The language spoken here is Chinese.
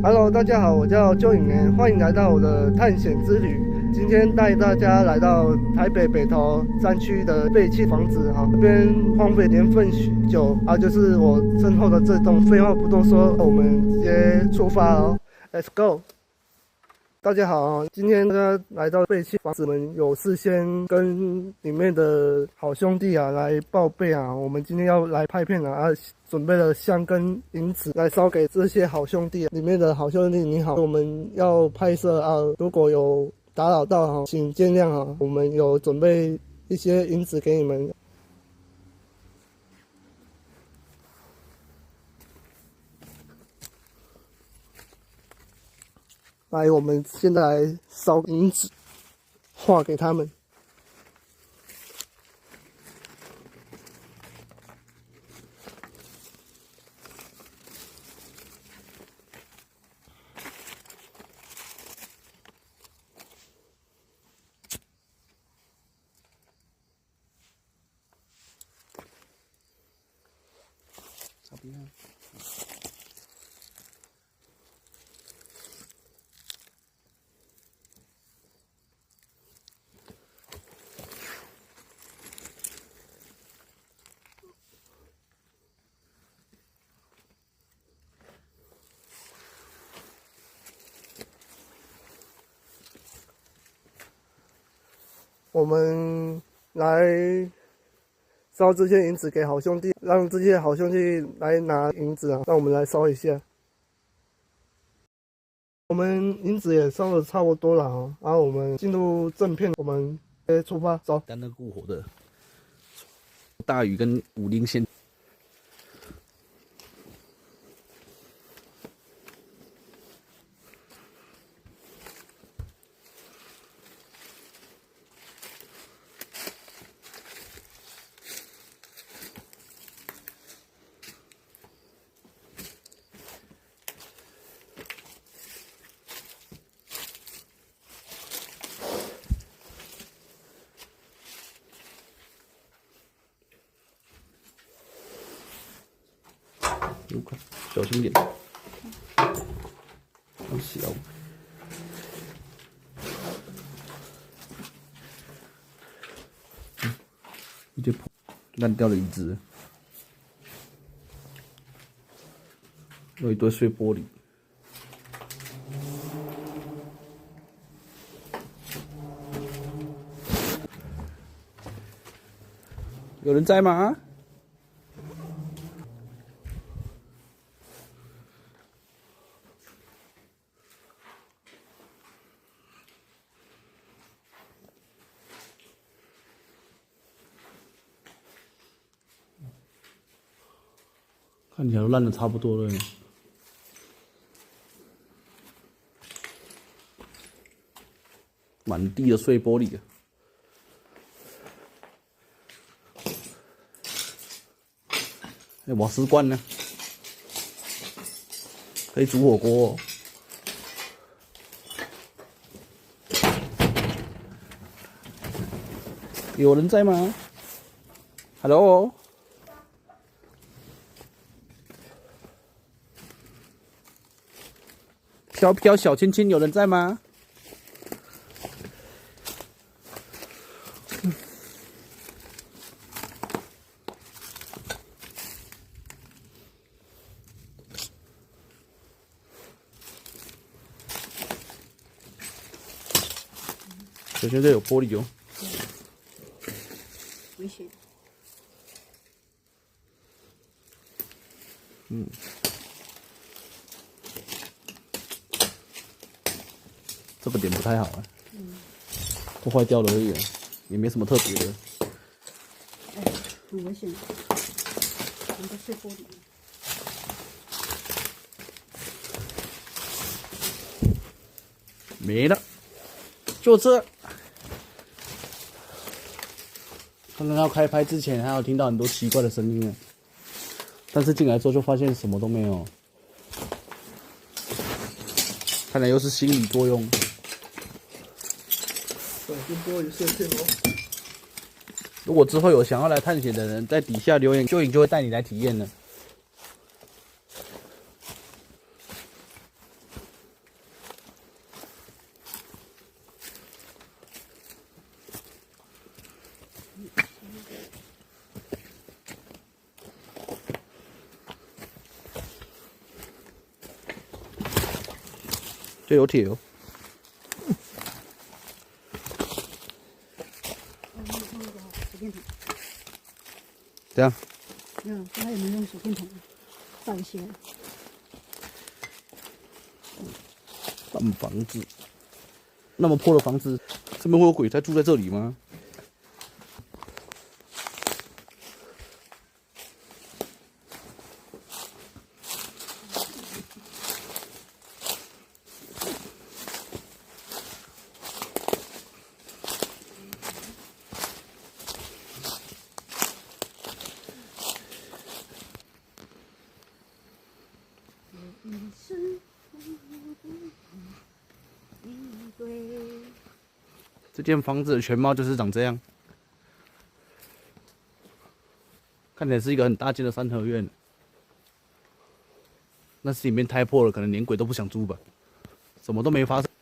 Hello，大家好，我叫邱颖年，欢迎来到我的探险之旅。今天带大家来到台北北投山区的废弃房子哈，这边荒废年份许久啊，就是我身后的这栋。废话不多说，我们直接出发哦 ，Let's go！大家好，今天大家来到废弃房子，我们有事先跟里面的好兄弟来报备啊，我们今天要来拍片准备了香跟银纸来烧给这些好兄弟。里面的好兄弟你好，我们要拍摄啊，如果有打扰到请见谅啊，我们有准备一些银纸给你们。来，我们现在来烧银纸，画给他们。差不多。我们来烧这些银纸给好兄弟，让这些好兄弟来拿银纸啊，让我们来烧一下。我们银纸也烧的差不多了啊，然后我们进入正片，我们直接出发走。干热固火的大禹跟武陵先。小心点，好小。一堆烂掉的椅子，有一堆碎玻璃。有人在吗？看起来都烂的差不多了。满地的碎玻璃啊！瓦斯罐呢？可以煮火锅哦。有人在吗 ？Hello。飘飘小亲亲，有人在吗？小心这有玻璃哦。危险。这个点不太好啊。都坏掉了而已，也没什么特别的。很危险，很多碎玻璃。没了，就这。可能要开拍之前，还有听到很多奇怪的声音呢，但是进来之后就发现什么都没有。看来又是心理作用。小心玻璃碎片哦。如果之后有想要来探险的人，在底下留言，就会带你来体验了。这有铁哦。手电筒。这样。没有，他有没有用手电筒照一些？烂房子，那么破的房子，这边会有鬼在住在这里吗？这间房子的全貌就是长这样，看起来是一个很大间的三合院。那是里面太破了，可能连鬼都不想住吧，什么都没发生。